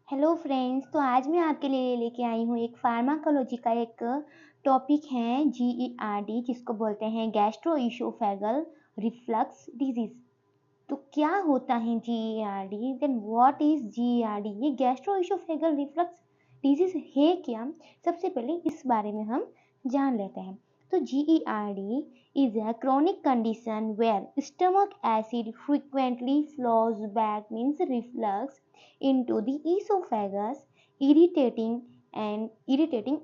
Hello friends, तो आज मैं आपके लिए लेके आई हूँ एक फार्माकोलॉजी का एक टॉपिक है GERD, जिसको बोलते हैं गैस्ट्रोइसोफेगल रिफ्लक्स डिजीज। तो क्या होता है GERD? Then what is GERD? ये गैस्ट्रोइसोफेगल रिफ्लक्स डिजीज है क्या? सबसे पहले इस बारे में हम जान लेते हैं। तो GERD is a chronic condition where stomach acid frequently flows back, means reflux, into the esophagus, irritating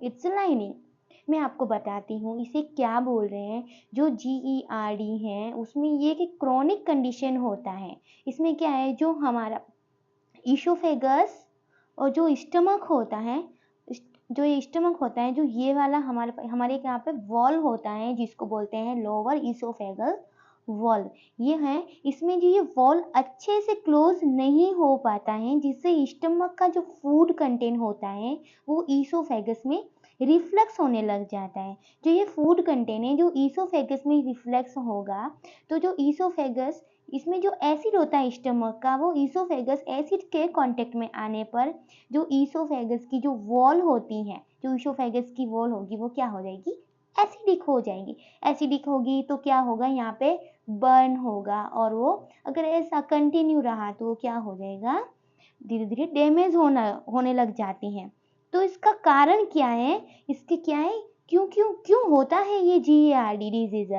its lining. मैं आपको बताती हूँ इसे क्या बोल रहे हैं। जो GERD है उसमें ये एक क्रॉनिक कंडीशन होता है। इसमें क्या है, जो हमारा ईसोफेगस और जो स्टमक होता है, जो ये स्टमक होता है, जो ये वाला हमारे यहाँ पे वॉल होता है, जिसको बोलते हैं लोअर ईसोफेगल वॉल, ये है। इसमें जो ये वॉल अच्छे से क्लोज नहीं हो पाता है, जिससे स्टमक का जो फूड कंटेंट होता है वो ईसोफेगस में रिफ्लक्स होने लग जाता है। जो ये फूड कंटेंट है जो ईसोफेगस में रिफ्लक्स होगा, तो जो ईसोफेगस, इसमें जो एसिड होता है स्टमक का, वो ईसोफेगस एसिड के कांटेक्ट में आने पर जो ईसोफेगस की जो वॉल होती है, जो ईसोफेगस की वॉल होगी, वो क्या हो जाएगी? एसिडिक हो जाएगी। एसिडिक होगी तो क्या होगा, यहाँ पे बर्न होगा, और वो अगर ऐसा कंटिन्यू रहा तो क्या हो जाएगा, धीरे धीरे डैमेज होने लग जाती हैं। तो इसका कारण क्या है, इसके क्या है, क्यों क्यों क्यों होता है ये GERD डिजीज?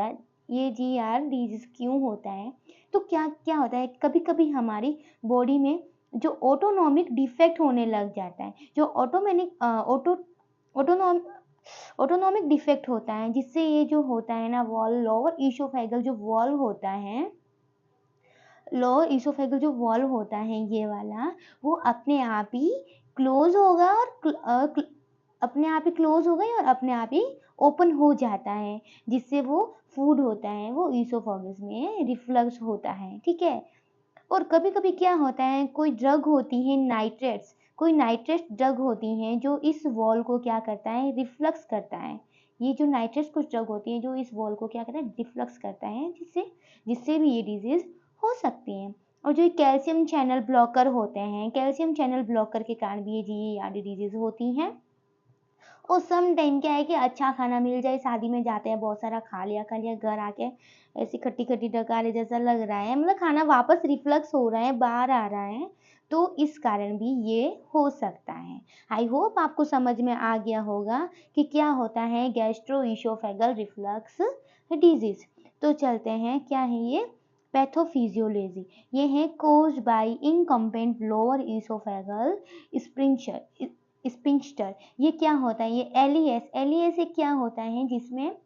ये GERD डिजीज क्यों होता है? तो क्या क्या होता है, कभी कभी हमारी बॉडी में जो ऑटोनॉमिक डिफेक्ट होने लग जाता है, जो ऑटोनॉमिक डिफेक्ट होता है, जिससे ये जो होता है ना वॉल, लोअर ईसोफेगल जो वॉल होता है, लोअर ईसोफेगल जो वॉल होता है ये वाला, वो अपने आप ही क्लोज होगा और अपने आप ही क्लोज हो गई और अपने आप ही ओपन हो जाता है, जिससे वो फूड होता है वो ईसोफेगस में रिफ्लक्स होता है। ठीक है। और कभी कभी क्या होता है, कोई ड्रग होती है नाइट्रेट्स, कोई नाइट्रेट ड्रग होती हैं जो इस वॉल को क्या करता है, रिफ्लक्स करता है। ये जो नाइट्रेट्स कुछ ड्रग होती है जो इस वॉल को क्या करता है, रिफ्लक्स करता है, जिससे जिससे भी ये डिजीज हो सकती है। और जो कैल्शियम चैनल ब्लॉकर होते हैं, कैल्शियम चैनल ब्लॉकर के कारण भी ये GERD डिजीज होती हैं। और सम टाइम क्या है कि अच्छा खाना मिल जाए, शादी में जाते हैं, बहुत सारा खा लिया, घर आके ऐसी खट्टी खट्टी डकारे जैसा लग रहा है, मतलब खाना वापस रिफ्लक्स हो रहा है, बाहर आ रहा है, तो इस कारण भी ये हो सकता है। आई होप आपको समझ में आ गया होगा कि क्या होता है गैस्ट्रोइसोफेगल रिफ्लक्स डिजीज। तो चलते हैं, क्या है ये, पैथोफिजियोलॉजी। ये है caused by incompetent lower oesophageal sphincter. ये क्या होता है, ये एलिएस से क्या होता है, जिसमें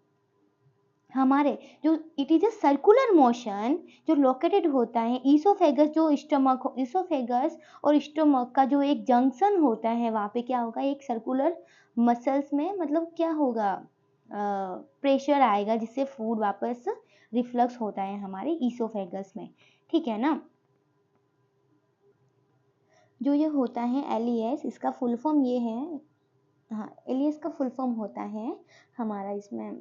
हमारे जो it is a circular motion जो लोकेटेड होता है ईसोफेगस, जो स्टमक, ईसोफेगस और स्टमक का जो एक जंक्शन होता है, वहाँ पे क्या होगा, एक सर्कुलर मसल्स में, मतलब क्या होगा, प्रेशर आएगा, जिससे फूड वापस रिफ्लक्स होता है हमारे ईसोफेगस में। ठीक है ना। जो ये होता है एलिएस, इसका फुल फॉर्म ये है, हाँ, एलिएस का फुल फॉर्म होता है हमारा इसमें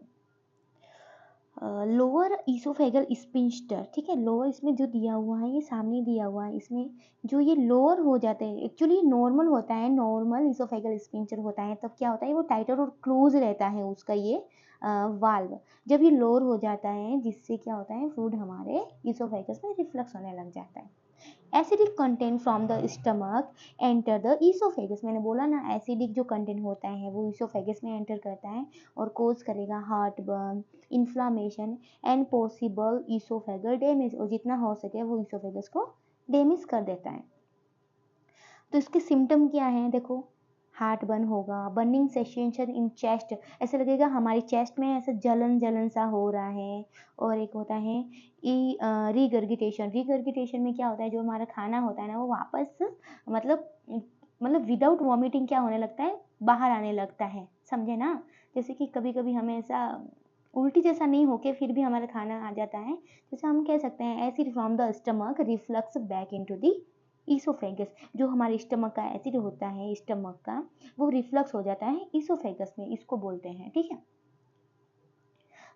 लोअर ईसोफेगल स्पिंक्टर। ठीक है, लोअर इसमें जो दिया हुआ है, ये सामने दिया हुआ है, इसमें जो ये लोअर हो जाते हैं, एक्चुअली नॉर्मल होता है, नॉर्मल ईसोफेगल स्पिंक्टर होता है, तब क्या होता है, वो टाइटर और क्लोज रहता है उसका ये वाल्व। जब ये लोअर हो जाता है, जिससे क्या होता है, फूड हमारे ईसोफेगस में रिफ्लक्स होने लग जाता है। Acidic content from the stomach enter the oesophagus. मैंने बोला ना, एसिडिक जो कंटेंट होता है वो ईसोफेगस में एंटर करता है और कोज करेगा heart burn, inflammation and possible oesophageal damage, और जितना हो सके वो ईसोफेगस को डैमेज कर देता है। तो इसके सिम्टम क्या हैं, देखो, हार्ट बर्न होगा, बर्निंग सेंसेशन इन चेस्ट, ऐसा लगेगा हमारी चेस्ट में ऐसा जलन जलन सा हो रहा है। और एक होता है रिगर्गिटेशन। रिगर्गिटेशन में क्या होता है, जो हमारा खाना होता है ना, वो वापस मतलब मतलब विदाउट वॉमिटिंग क्या होने लगता है, बाहर आने लगता है, समझे ना। जैसे कि कभी कभी हमें ऐसा उल्टी जैसा नहीं होके फिर भी हमारा खाना आ जाता है, जैसे हम कह सकते हैं acid from the stomach reflux back into the oesophagus. जो हमारे स्टमक का एसिड होता है, स्टमक का, वो रिफ्लक्स हो जाता है ईसोफेगस में, इसको बोलते हैं। ठीक है।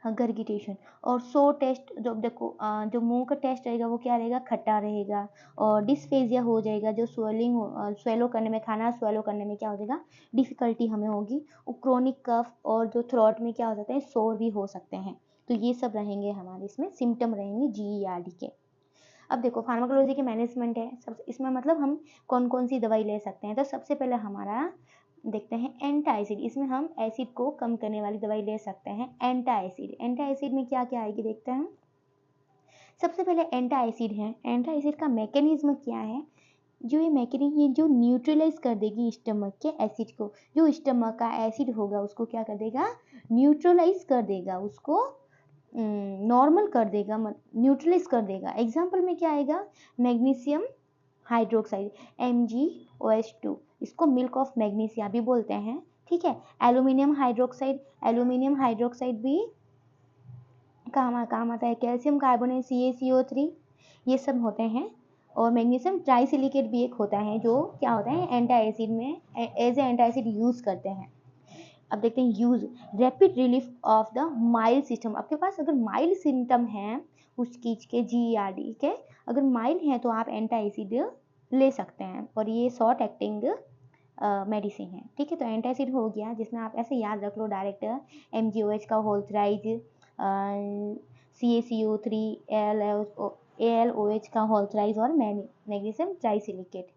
गरगिटेशन। और सो टेस्ट, जो देखो जो मुंह का टेस्ट रहेगा वो क्या रहेगा, खट्टा रहेगा। और डिस्फेजिया हो जाएगा, जो स्वेलिंग स्वेलो करने में, खाना स्वेलो करने में क्या हो जाएगा, डिफिकल्टी हमें होगी। और क्रोनिक कफ और जो थ्रोट में क्या हो जाता है, सोर भी हो सकते हैं। तो ये सब रहेंगे हमारे इसमें सिम्टम रहेंगे GERD के। अब देखो फार्माकोलॉजी के मैनेजमेंट है सब, इसमें मतलब हम कौन कौन सी दवाई ले सकते हैं। तो सबसे पहले हमारा देखते हैं एंटाएसिड। इसमें हम एसिड को कम करने वाली दवाई ले सकते हैं, एंटाएसिड। एंटाएसिड में क्या क्या आएगी देखते हैं। सबसे पहले एंटाएसिड है। एंटाएसिड का मैकेनिज्म क्या है, जो ये मैकेनिज्म, ये जो न्यूट्रलाइज कर देगी स्टमक के एसिड को। जो स्टमक का एसिड होगा उसको क्या कर देगा, न्यूट्रलाइज कर देगा, उसको नॉर्मल कर देगा, न्यूट्रलाइज कर देगा। एग्जाम्पल में क्या आएगा, मैग्नीशियम हाइड्रोक्साइड MgOH2, इसको मिल्क ऑफ मैग्नीशिया भी बोलते हैं, ठीक है। एल्यूमिनियम हाइड्रोक्साइड, एल्यूमिनियम हाइड्रोक्साइड भी काम आता है। कैल्शियम कार्बोनेट CaCO3, ये सब होते हैं। और मैग्नीशियम ट्राइसिलिकेट भी एक होता है, जो क्या होता है, एंटाएसिड में एज ए एंटाएसिड यूज करते हैं। अब देखते हैं use, rapid relief of the mild system. आपके पास अगर माइल्ड सिम्टम है उस चीज के, GERD के, अगर माइल्ड है तो आप एंटाएसिड ले सकते हैं। और ये शॉर्ट एक्टिंग मेडिसिन है, ठीक है। तो एंटाएसिड हो गया, जिसमें आप ऐसे याद रख लो डायरेक्ट, MgOH का होल थ्राइज, CaCO3, ALOH का होल थ्राइज और मैग्नीशियम ट्राइसिलिकेट।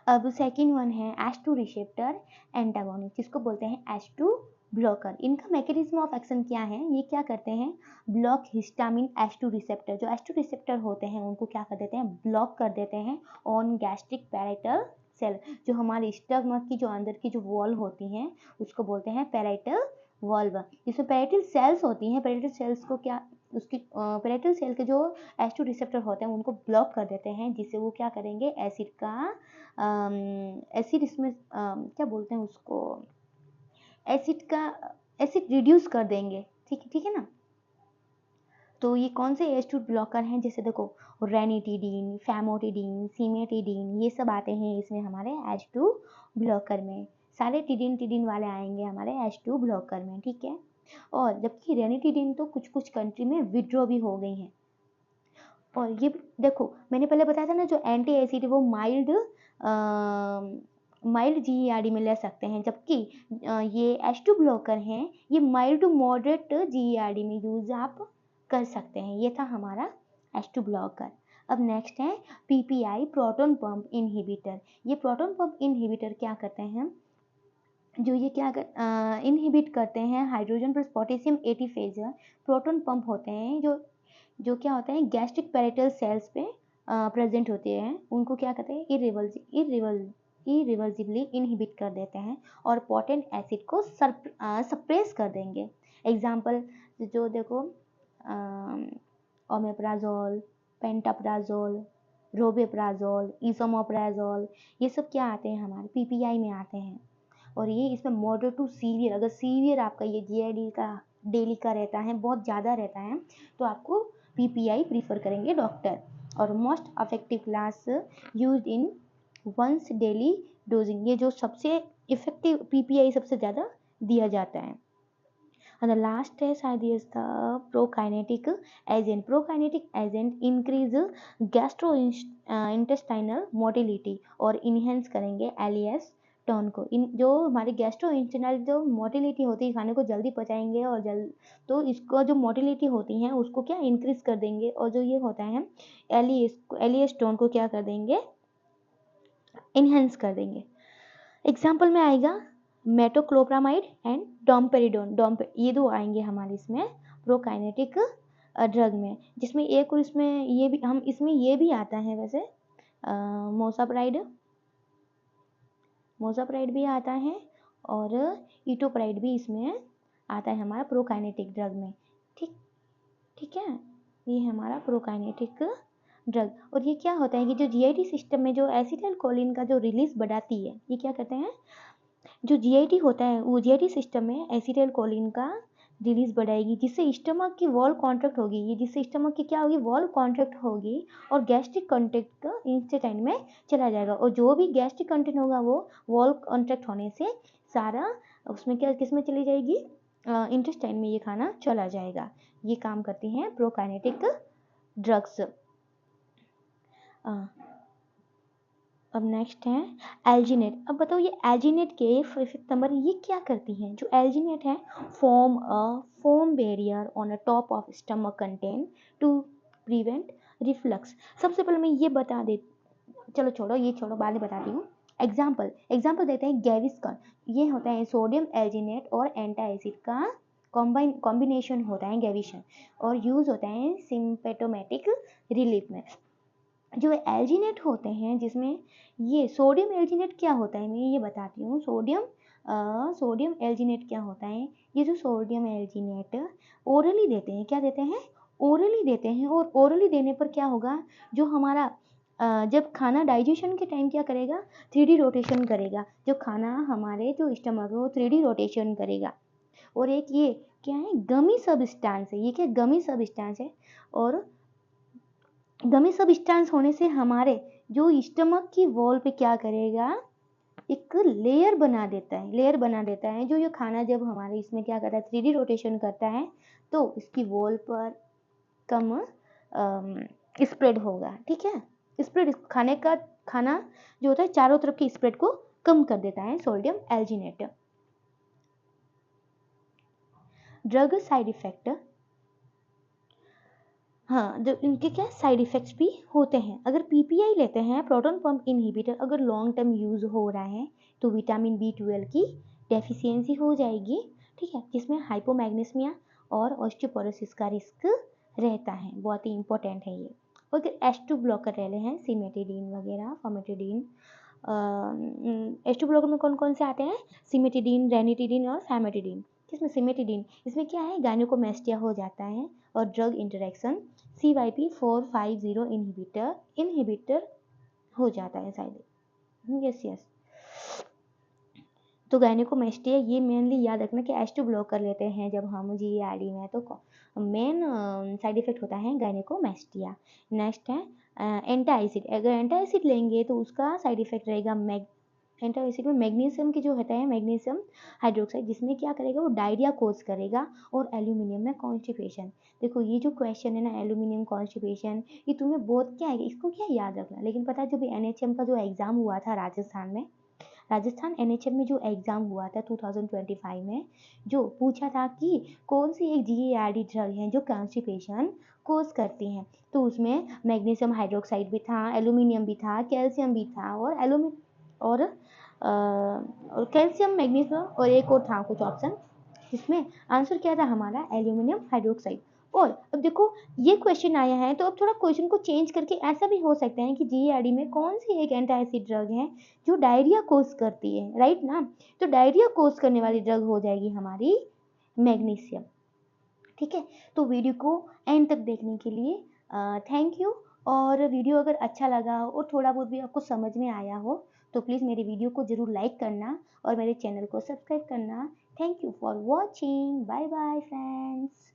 अब सेकेंड वन है H2 रिसेप्टर एंटागोनिस्ट, जिसको बोलते हैं H2 ब्लॉकर। इनका मैकेनिज्म ऑफ एक्शन क्या है, ये क्या करते हैं, ब्लॉक हिस्टामिन H2 रिसेप्टर। जो H2 रिसेप्टर होते हैं उनको क्या कर देते हैं, ब्लॉक कर देते हैं ऑन गैस्ट्रिक पैराइटल सेल। जो हमारे स्टमक की जो अंदर की जो वॉल होती हैं उसको बोलते हैं पैराइटल वॉल्व। जिसमें पैराइटल सेल्स होती हैं, पैराइटल सेल्स को क्या, उसकी पैराइटल सेल के जो H2 रिसेप्टर होते हैं उनको ब्लॉक कर देते हैं, जिससे वो क्या करेंगे, एसिड का एसिड इसमें क्या बोलते हैं उसको, एसिड रिड्यूस कर देंगे, ठीक है ना। तो ये कौन से H2 ब्लॉकर हैं, जैसे देखो रेनिटिडीन, फैमोटिडीन, सिमेटिडीन, ये सब आते हैं इसमें हमारे H2 ब्लॉकर में। सारे टिडीन वाले आएंगे हमारे H2 ब्लॉकर में, ठीक है। और जबकि रेनिटिडीन तो कुछ कुछ कंट्री में विड्रॉ भी हो गई हैं। और ये देखो मैंने पहले बताया था ना, जो एंटी एसिड वो माइल्ड GERD में ले सकते हैं, जबकि ये H2 ब्लॉकर हैं, ये माइल्ड टू मॉडरेट GERD में यूज आप कर सकते हैं। ये था हमारा H2 ब्लॉकर। अब नेक्स्ट है PPI, प्रोटॉन पंप इनहिबिटर। ये प्रोटॉन पंप इनहिबिटर क्या करते हैं, जो ये क्या इनहिबिट करते हैं hydrogen plus potassium ATPase proton pump होते हैं, जो क्या होते हैं, गैस्ट्रिक पैराइटल सेल्स पे प्रेजेंट होते हैं। उनको क्या कहते हैं, इरिवर्सिबली इनहिबिट कर देते हैं और पोटेंट एसिड को सप्रेस कर देंगे। एग्जाम्पल जो देखो ओमेप्राजोल, पेंटाप्राजोल, रोबेप्राजोल, इसोमोप्राजोल, ये सब क्या आते हैं, हमारे PPI में आते हैं। और ये इसमें मॉडरेट टू सीवियर, अगर सीवियर आपका ये GERD का डेली का रहता है, बहुत ज़्यादा रहता है, तो आपको PPI प्रीफर करेंगे डॉक्टर। और most effective class used in once daily dosing, ये जो सबसे इफेक्टिव PPI सबसे ज़्यादा दिया जाता है। और लास्ट है शायद ये था prokinetic agent. Prokinetic agent increase gastro intestinal motility और इनहेंस करेंगे एलियस टोन को। जो हमारी गैस्ट्रो इंटेस्टाइनल जो मोटिलिटी होती है, खाने को जल्दी पचाएंगे और तो इसको जो मोटिलिटी होती है उसको क्या इंक्रीज कर देंगे। और जो ये होता है एलियस टोन को क्या कर देंगे, इनहेंस कर देंगे। एग्जाम्पल में आएगा मेटोक्लोप्रामाइड एंड डोम्पेरिडोन, ये दो आएंगे हमारे इसमें प्रोकाइनेटिक ड्रग में। जिसमें एक और इसमें ये भी, हम इसमें ये भी आता है वैसे मोसाप्राइड भी आता है और इटोप्राइड भी इसमें आता है हमारा प्रोकाइनेटिक ड्रग में, ठीक है। ये हमारा प्रोकाइनेटिक ड्रग। और ये क्या होता है कि जो GIT सिस्टम में जो एसिटाइल कोलिन का जो रिलीज बढ़ाती है, ये क्या करते हैं, जो GIT होता है वो GIT सिस्टम में एसिटाइल कोलिन का रिलीज बढ़ाएगी, जिससे स्टमक की वॉल कॉन्ट्रैक्ट होगी। ये जिससे स्टमक की क्या होगी, वॉल कॉन्ट्रैक्ट होगी और गैस्ट्रिक कंटेंट इंस्टेटाइन में चला जाएगा। और जो भी गैस्ट्रिक कंटेंट होगा वो वॉल कॉन्ट्रैक्ट होने से सारा उसमें क्या, किस में चली जाएगी, इंटेस्टाइन में ये खाना चला जाएगा। ये काम करती हैं प्रोकाइनेटिक ड्रग्स। अब नेक्स्ट है एल्जिनेट। अब बताओ ये एल्जिनेट के इफेक्ट नंबर ये क्या करती हैं? जो एल्जिनेट है form a foam barrier on a top of stomach content to prevent reflux. सबसे पहले मैं ये बता दे, चलो छोड़ो ये छोड़ो, बाद में बताती हूँ। एग्जाम्पल देते हैं गैविस्कॉन। ये होता है सोडियम एल्जिनेट और एंटासिड का कॉम्बिनेशन होता है गैविशन, और यूज होता है सिम्पेटोमेटिक रिलीफ में। जो एल्जिनेट होते हैं जिसमें ये सोडियम एल्जिनेट क्या होता है मैं ये बताती हूँ। सोडियम एल्जिनेट क्या होता है? ये जो सोडियम एल्जिनेट ओरली देते हैं, क्या देते हैं? ओरली देते हैं। और ओरली देने पर क्या होगा, जो हमारा जब खाना डाइजेशन के टाइम क्या करेगा? 3D रोटेशन करेगा। जो खाना हमारे जो स्टमक है वो 3D रोटेशन करेगा। और एक ये क्या है? गमी सब्सटेंस है। ये क्या? गमी सब्सटेंस है। और गमी सब्सटेंस होने से हमारे जो स्टमक की वॉल पे क्या करेगा? एक लेयर बना देता है। जो ये खाना जब हमारे इसमें क्या करता है? 3D रोटेशन करता है तो इसकी वॉल पर कम स्प्रेड होगा। ठीक है, स्प्रेड खाना जो होता है चारों तरफ की स्प्रेड को कम कर देता है sodium alginate. Drug side effect, हाँ, जो इनके क्या साइड इफेक्ट्स भी होते हैं। अगर पीपीआई लेते हैं, प्रोटॉन पंप इनहिबिटर, अगर लॉन्ग टर्म यूज हो रहा है तो विटामिन B12 की डेफिशिएंसी हो जाएगी। ठीक है, जिसमें हाइपोमैग्नीसिया और ऑस्टियोपोरोसिस का रिस्क रहता है। बहुत ही इंपॉर्टेंट है ये। अगर H2 ब्लॉकर ले रहे हैं, सिमेटिडीन वगैरह, फॉर्मेटिडीन। H2 ब्लॉकर में कौन कौन से आते हैं? सिमेटिडीन, रेनिटिडीन और फैमेटिडीन। इसमें सिमेटिडीन, इसमें क्या है? गायनेकोमेस्टिया हो जाता है। और ड्रग इंटरेक्शन CYP450 इनहिबिटर हो जाता है शायद। यस। तो गायनेकोमेस्टिया ये मेनली याद रखना कि H2 ब्लॉक कर लेते हैं जब हम GERD में, तो मेन साइड इफेक्ट होता है गायनेकोमेस्टिया। नेक्स्ट है एंटासिड। अगर एंटासिड लेंगे तो उसका साइड इफेक्ट रहेगा एंटासिड में मैग्नीशियम की जो होता है मैग्नीशियम हाइड्रोक्साइड, जिसमें क्या करेगा? वो डायरिया कोज करेगा। और एल्यूमिनियम में कॉन्स्टिपेशन। देखो ये जो क्वेश्चन है ना, एल्यूमिनियम कॉन्स्टिपेशन, ये तुम्हें बहुत क्या है, इसको क्या याद रखना। लेकिन पता है जो भी NHM का जो एग्जाम हुआ था राजस्थान NHM में जो एग्जाम हुआ था 2025 में, जो पूछा था कि कौन सी एक GERD ड्रग है जो कॉन्स्टिपेशन कोज करती हैं, तो उसमें मैग्नीशियम हाइड्रोक्साइड भी था, एल्यूमिनियम भी था, कैल्शियम भी था, और कैल्शियम, मैग्नीशियम और एक और था कुछ ऑप्शन, जिसमें आंसर क्या था हमारा? Aluminium hydroxide. और अब देखो ये क्वेश्चन आया है तो अब थोड़ा क्वेश्चन को चेंज करके ऐसा भी हो सकता है कि GERD में कौन सी एक एंटासिड ड्रग है जो डायरिया कोज करती है, राइट ना? तो डायरिया कोज करने वाली ड्रग हो जाएगी हमारी मैग्नीशियम। ठीक है, तो वीडियो को एंड तक देखने के लिए थैंक यू। और वीडियो अगर अच्छा लगा हो और थोड़ा बहुत भी आपको समझ में आया हो तो प्लीज़ मेरे वीडियो को ज़रूर लाइक करना और मेरे चैनल को सब्सक्राइब करना। Thank you for watching. Bye bye friends.